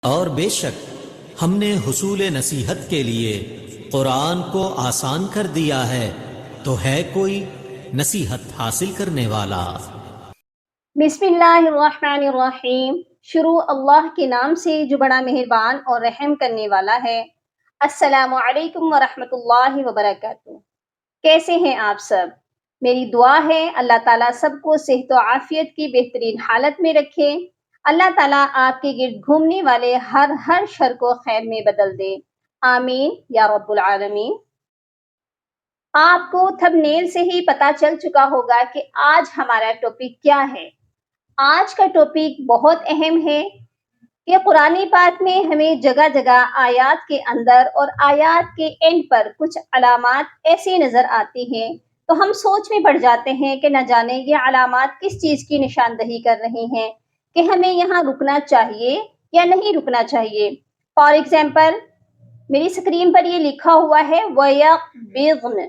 اور بے شک ہم نے حصول نصیحت کے لیے قرآن کو آسان کر دیا ہے، تو ہے کوئی نصیحت حاصل کرنے والا؟ بسم اللہ الرحمن الرحیم۔ شروع اللہ کے نام سے جو بڑا مہربان اور رحم کرنے والا ہے۔ السلام علیکم ورحمۃ اللہ وبرکاتہ۔ کیسے ہیں آپ سب؟ میری دعا ہے اللہ تعالیٰ سب کو صحت و عافیت کی بہترین حالت میں رکھے۔ اللہ تعالیٰ آپ کے گرد گھومنے والے ہر شر کو خیر میں بدل دے، آمین یا رب العالمین۔ آپ کو تھمبنیل سے ہی پتہ چل چکا ہوگا کہ آج ہمارا ٹاپک کیا ہے۔ آج کا ٹاپک بہت اہم ہے کہ قرآن پاک میں ہمیں جگہ جگہ آیات کے اندر اور آیات کے اینڈ پر کچھ علامات ایسی نظر آتی ہیں تو ہم سوچ میں پڑ جاتے ہیں کہ نہ جانے یہ علامات کس چیز کی نشاندہی کر رہی ہیں کہ ہمیں یہاں رکنا چاہیے یا نہیں رکنا چاہیے۔ فار ایگزامپل میری اسکرین پر یہ لکھا ہوا ہے وَيَقْبِضْنَ،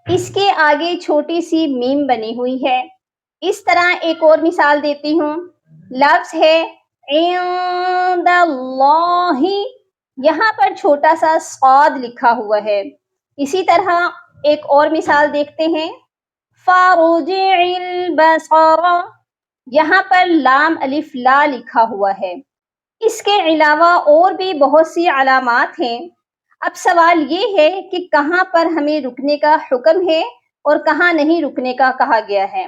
اس کے آگے چھوٹی سی میم بنی ہوئی ہے۔ اس طرح ایک اور مثال دیتی ہوں، لفظ ہے عند اللہ، یہاں پر چھوٹا سا صاد لکھا ہوا ہے۔ اسی طرح ایک اور مثال دیکھتے ہیں، فارجع البصر، یہاں پر لام الف لا لکھا ہوا ہے۔ اس کے علاوہ اور بھی بہت سی علامات ہیں۔ اب سوال یہ ہے کہ کہاں پر ہمیں رکنے کا حکم ہے اور کہاں نہیں رکنے کا کہا گیا ہے۔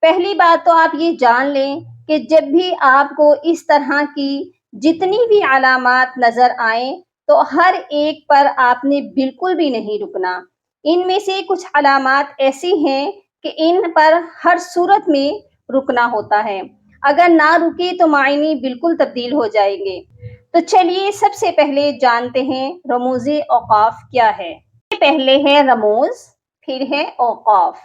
پہلی بات تو آپ یہ جان لیں کہ جب بھی آپ کو اس طرح کی جتنی بھی علامات نظر آئیں تو ہر ایک پر آپ نے بالکل بھی نہیں رکنا۔ ان میں سے کچھ علامات ایسی ہیں کہ ان پر ہر صورت میں رکنا ہوتا ہے، اگر نہ رکے تو معنی بالکل تبدیل ہو جائیں گے۔ تو چلیے سب سے پہلے جانتے ہیں رموز اوقاف کیا ہے۔ پہلے ہے رموز، پھر ہے اوقاف۔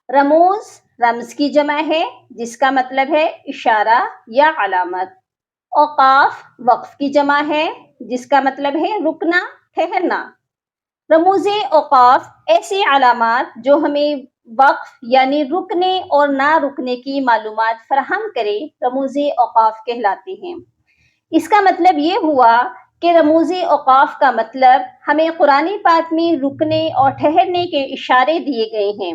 رموز رمز کی جمع ہے جس کا مطلب ہے اشارہ یا علامت۔ اوقاف وقف کی جمع ہے جس کا مطلب ہے رکنا، ٹھہرنا۔ رموز اوقاف ایسی علامات جو ہمیں وقف یعنی رکنے اور نہ رکنے کی معلومات فراہم کرے رموز اوقاف کہلاتی ہیں۔ اس کا مطلب یہ ہوا کہ رموز اوقاف کا مطلب ہمیں قرآن پاک میں رکنے اور ٹھہرنے کے اشارے دیے گئے ہیں۔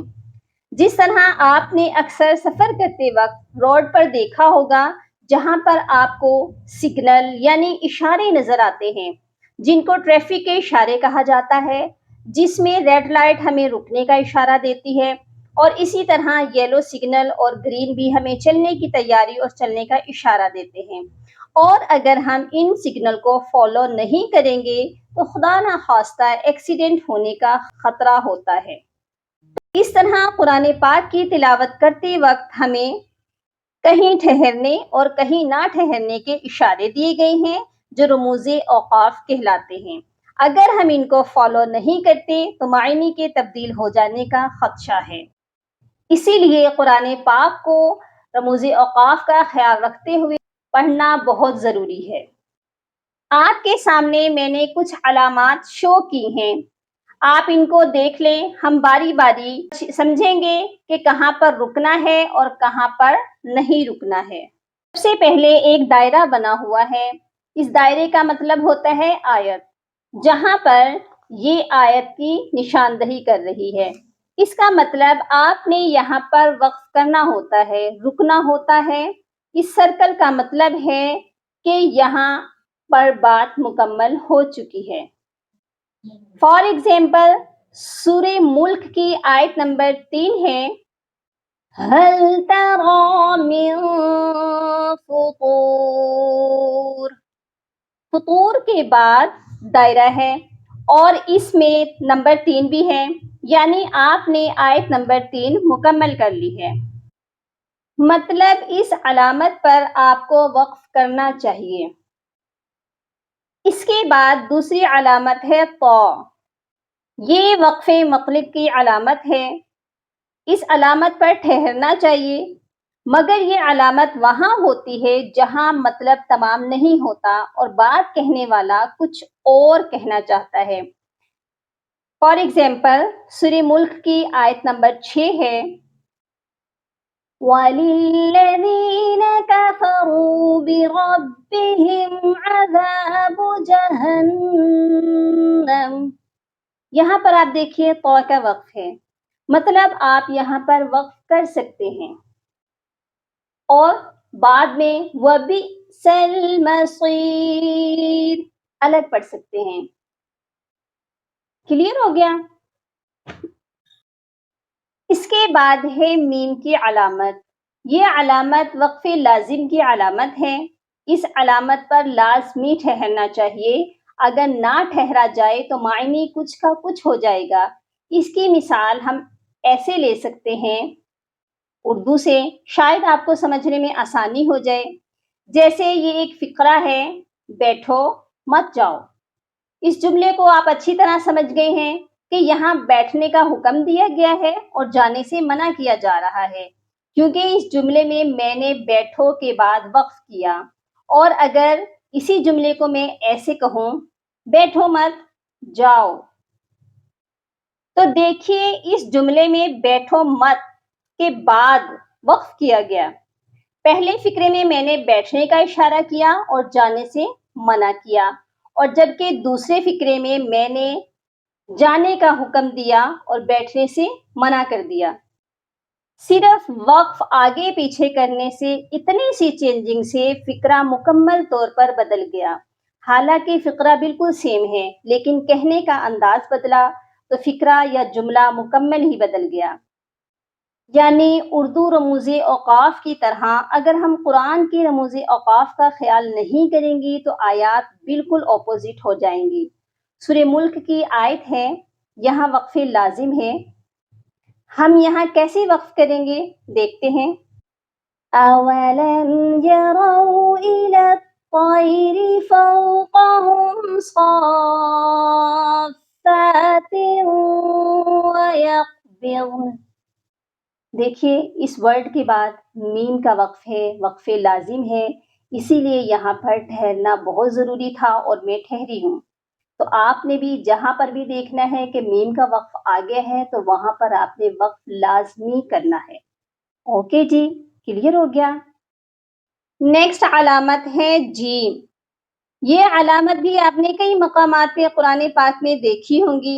جس طرح آپ نے اکثر سفر کرتے وقت روڈ پر دیکھا ہوگا جہاں پر آپ کو سگنل یعنی اشارے نظر آتے ہیں جن کو ٹریفک کے اشارے کہا جاتا ہے، جس میں ریڈ لائٹ ہمیں رکنے کا اشارہ دیتی ہے اور اسی طرح یلو سگنل اور گرین بھی ہمیں چلنے کی تیاری اور چلنے کا اشارہ دیتے ہیں، اور اگر ہم ان سگنل کو فالو نہیں کریں گے تو خدا نہ خواستہ ایکسیڈنٹ ہونے کا خطرہ ہوتا ہے۔ اس طرح قرآن پاک کی تلاوت کرتے وقت ہمیں کہیں ٹھہرنے اور کہیں نہ ٹھہرنے کے اشارے دیے گئے ہیں جو رموز اوقاف کہلاتے ہیں۔ اگر ہم ان کو فالو نہیں کرتے تو معنی کے تبدیل ہو جانے کا خدشہ ہے۔ اسی لیے قرآن پاک کو رموز اوقاف کا خیال رکھتے ہوئے پڑھنا بہت ضروری ہے۔ آپ کے سامنے میں نے کچھ علامات شو کی ہیں، آپ ان کو دیکھ لیں، ہم باری باری سمجھیں گے کہ کہاں پر رکنا ہے اور کہاں پر نہیں رکنا ہے۔ سب سے پہلے ایک دائرہ بنا ہوا ہے، اس دائرے کا مطلب ہوتا ہے آیت، جہاں پر یہ آیت کی نشاندہی کر رہی ہے۔ اس کا مطلب آپ نے یہاں پر وقف کرنا ہوتا ہے، رکنا ہوتا ہے۔ اس سرکل کا مطلب ہے کہ یہاں پر بات مکمل ہو چکی ہے۔ فار ایگزامپل سورہ ملک کی آیت نمبر 3 ہے، هل تری من فطور، فطور کے بعد دائرہ ہے اور اس میں نمبر 3 بھی ہے، یعنی آپ نے آیت نمبر 3 مکمل کر لی ہے۔ مطلب اس علامت پر آپ کو وقف کرنا چاہیے۔ اس کے بعد دوسری علامت ہے طا، یہ وقف مطلب کی علامت ہے۔ اس علامت پر ٹھہرنا چاہیے، مگر یہ علامت وہاں ہوتی ہے جہاں مطلب تمام نہیں ہوتا اور بات کہنے والا کچھ اور کہنا چاہتا ہے۔ فار ایگزامپل سورہ ملک کی آیت نمبر 6 ہے، وَلِلَّذِينَ كَفَرُوا بِرَبِّهِمْ عَذَابُ جَهَنَّمَ. یہاں پر آپ دیکھیے تو کا وقف ہے، مطلب آپ یہاں پر وقف کر سکتے ہیں اور بعد میں وَبِئْسَ الْمَصِيرُ الگ پڑھ سکتے ہیں. کلیئر ہو گیا؟ اس کے بعد ہے میم کی علامت. یہ علامت وقف لازم کی علامت ہے. اس علامت پر لازمی ٹھہرنا چاہیے. اگر نہ ٹھہرا جائے تو معنی کچھ کا کچھ ہو جائے گا. اس کی مثال ہم ایسے لے سکتے ہیں اردو سے، شاید آپ کو سمجھنے میں آسانی ہو جائے. جیسے یہ ایک فقرہ ہے، بیٹھو مت جاؤ. اس جملے کو آپ اچھی طرح سمجھ گئے ہیں کہ یہاں بیٹھنے کا حکم دیا گیا ہے اور جانے سے منع کیا جا رہا ہے، کیونکہ اس جملے میں نے بیٹھو کے بعد وقف کیا. اور اگر اسی جملے کو میں ایسے کہوں بیٹھو مت جاؤ، تو دیکھیے اس جملے میں بیٹھو مت کے بعد وقف کیا گیا. پہلے فقرے میں نے بیٹھنے کا اشارہ کیا اور جانے سے منع کیا، اور جبکہ دوسرے فقرے میں نے جانے کا حکم دیا اور بیٹھنے سے منع کر دیا. صرف وقف آگے پیچھے کرنے سے اتنی سی چینجنگ سے فقرہ مکمل طور پر بدل گیا. حالانکہ فقرہ بالکل سیم ہے، لیکن کہنے کا انداز بدلا تو فقرہ یا جملہ مکمل ہی بدل گیا. یعنی اردو رموز اوقاف کی طرح اگر ہم قرآن کی رموز اوقاف کا خیال نہیں کریں گی تو آیات بالکل اپوزٹ ہو جائیں گی. سورہ ملک کی آیت ہے، یہاں وقف لازم ہے. ہم یہاں کیسے وقف کریں گے دیکھتے ہیں. أَوَلَمْ يَرَوْا إِلَى الطَّيْرِ فَوْقَهُمْ صَافَّاتٍ وَيَقْبِضْنَ. دیکھیے اس ورڈ کے بعد میم کا وقف ہے، وقف لازم ہے، اسی لیے یہاں پر ٹھہرنا بہت ضروری تھا اور میں ٹھہری ہوں. تو آپ نے بھی جہاں پر بھی دیکھنا ہے کہ میم کا وقف آگے ہے تو وہاں پر آپ نے وقف لازمی کرنا ہے. اوکے جی، کلیئر ہو گیا؟ نیکسٹ علامت ہے جیم. یہ علامت بھی آپ نے کئی مقامات پہ قرآن پاک میں دیکھی ہوں گی.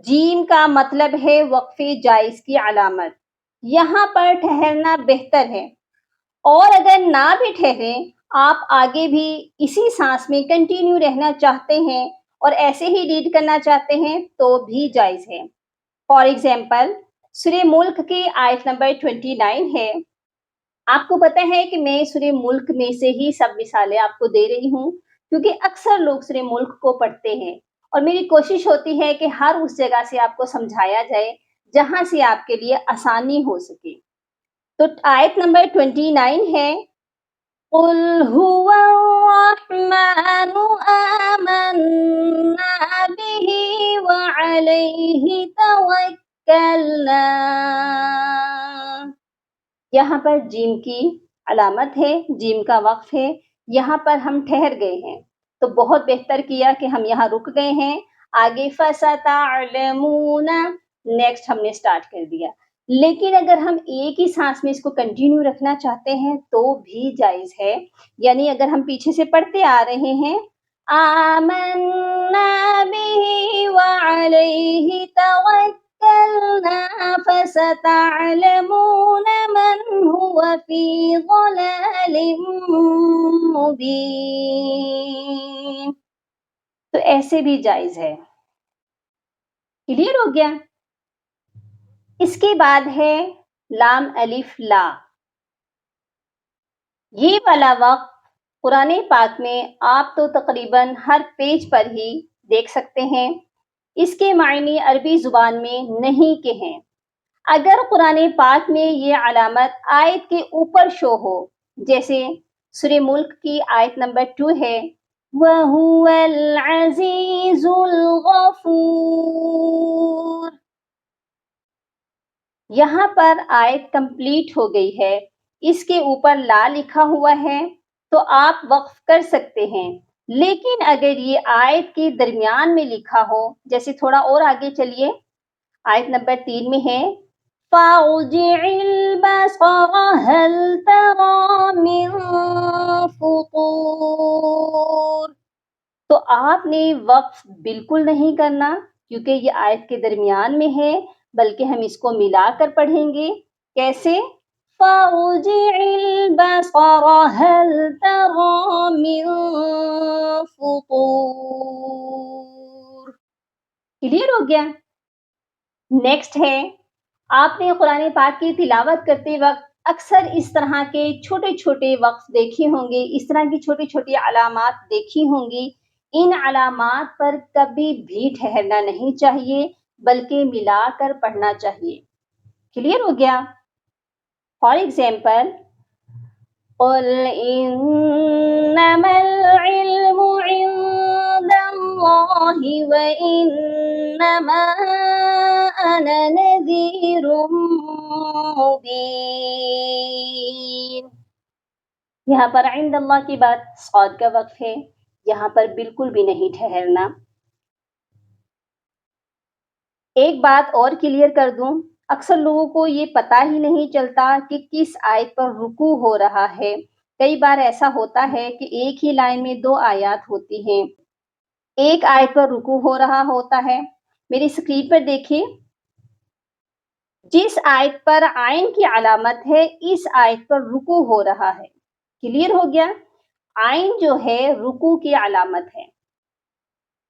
جیم کا مطلب ہے وقف جائز کی علامت. یہاں پر ٹھہرنا بہتر ہے، اور اگر نہ بھی ٹھہریں، آپ آگے بھی اسی سانس میں کنٹینیو رہنا چاہتے ہیں اور ایسے ہی ریڈ کرنا چاہتے ہیں تو بھی جائز ہے. فار ایگزامپل سورہ ملک کی آیت نمبر 29 ہے. آپ کو پتہ ہے کہ میں سورہ ملک میں سے ہی سب مثالیں آپ کو دے رہی ہوں، کیونکہ اکثر لوگ سورہ ملک کو پڑھتے ہیں اور میری کوشش ہوتی ہے کہ ہر اس جگہ سے آپ کو سمجھایا جائے جہاں سے آپ کے لیے آسانی ہو سکے. تو آیت نمبر 29 ہے، قُلْ هُوَ الرَّحْمَنُ آمَنَّا بِهِ وَعَلَيْهِ تَوَكَّلْنَا. یہاں پر جیم کی علامت ہے، جیم کا وقف ہے. یہاں پر ہم ٹھہر گئے ہیں تو بہت بہتر کیا کہ ہم یہاں رک گئے ہیں. آگے فَسَتَعْلَمُونَ نیکسٹ ہم نے سٹارٹ کر دیا. لیکن اگر ہم ایک ہی سانس میں اس کو کنٹینیو رکھنا چاہتے ہیں تو بھی جائز ہے. یعنی اگر ہم پیچھے سے پڑھتے آ رہے ہیں آمنا به وعلیہ توکلنا فستعلمون من هو فی ضلال مبین، تو ایسے بھی جائز ہے. کلیئر ہو گیا؟ اس کے بعد ہے لام الف لا. یہ والا وقت قرآن پاک میں آپ تو تقریباً ہر پیج پر ہی دیکھ سکتے ہیں. اس کے معنی عربی زبان میں نہیں کے ہیں. اگر قرآن پاک میں یہ علامت آیت کے اوپر شو ہو، جیسے سورہ ملک کی آیت نمبر 2 ہے وَهُوَ الْعَزِيزُ الْغَفُورُ، یہاں پر آیت کمپلیٹ ہو گئی ہے، اس کے اوپر لا لکھا ہوا ہے تو آپ وقف کر سکتے ہیں. لیکن اگر یہ آیت کے درمیان میں لکھا ہو، جیسے تھوڑا اور آگے چلیے، آیت نمبر 3 میں ہے فارجع البصر هل ترى من فطور. تو آپ نے وقف بالکل نہیں کرنا کیونکہ یہ آیت کے درمیان میں ہے، بلکہ ہم اس کو ملا کر پڑھیں گے. کیسے؟ فارجع البصر هل ترى من فطور. کلیئر ہو گیا؟ نیکسٹ ہے، آپ نے قرآن پاک کی تلاوت کرتے وقت اکثر اس طرح کے چھوٹے چھوٹے وقف دیکھے ہوں گے، اس طرح کی چھوٹی چھوٹی علامات دیکھی ہوں گی. ان علامات پر کبھی بھی ٹھہرنا نہیں چاہیے بلکہ ملا کر پڑھنا چاہیے. کلیئر ہو گیا؟ فار ایگزامپل، قل انما العلم عند اللہ وانما انا نذیر مبین. یہاں پر عند اللہ کی بات صاد کا وقف ہے، یہاں پر بالکل بھی نہیں ٹھہرنا. ایک بات اور کلیئر کر دوں، اکثر لوگوں کو یہ پتہ ہی نہیں چلتا کہ کس آیت پر رکوع ہو رہا ہے. کئی بار ایسا ہوتا ہے کہ ایک ہی لائن میں 2 آیات ہوتی ہیں، ایک آیت پر رکوع ہو رہا ہوتا ہے. میری اسکرین پر دیکھیں، جس آیت پر عین کی علامت ہے اس آیت پر رکوع ہو رہا ہے. کلیئر ہو گیا؟ عین جو ہے رکوع کی علامت ہے.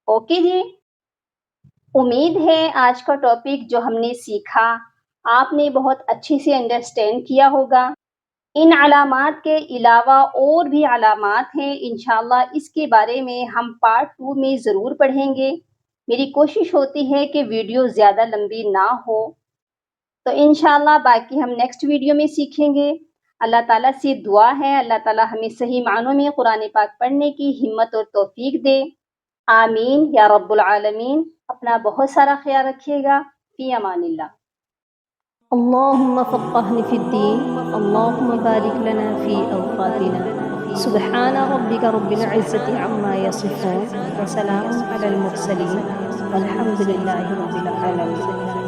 اوکے جی، امید ہے آج کا ٹاپک جو ہم نے سیکھا آپ نے بہت اچھی سے انڈرسٹینڈ کیا ہوگا. ان علامات کے علاوہ اور بھی علامات ہیں، انشاءاللہ اس کے بارے میں ہم پارٹ 2 میں ضرور پڑھیں گے. میری کوشش ہوتی ہے کہ ویڈیو زیادہ لمبی نہ ہو، تو انشاءاللہ باقی ہم نیکسٹ ویڈیو میں سیکھیں گے. اللہ تعالیٰ سے دعا ہے اللہ تعالیٰ ہمیں صحیح معنوں میں قرآن پاک پڑھنے کی ہمت اور توفیق دے. آمین یا رب العالمین. اپنا بہت سارا خیال رکھیے گا. فی امان اللہ. اللہم فقہنا فی الدین. اللہم بارک لنا فی اوقاتنا. سبحان ربک رب العزة عما یصفون وسلام علی المرسلین والحمد للہ رب العالمین.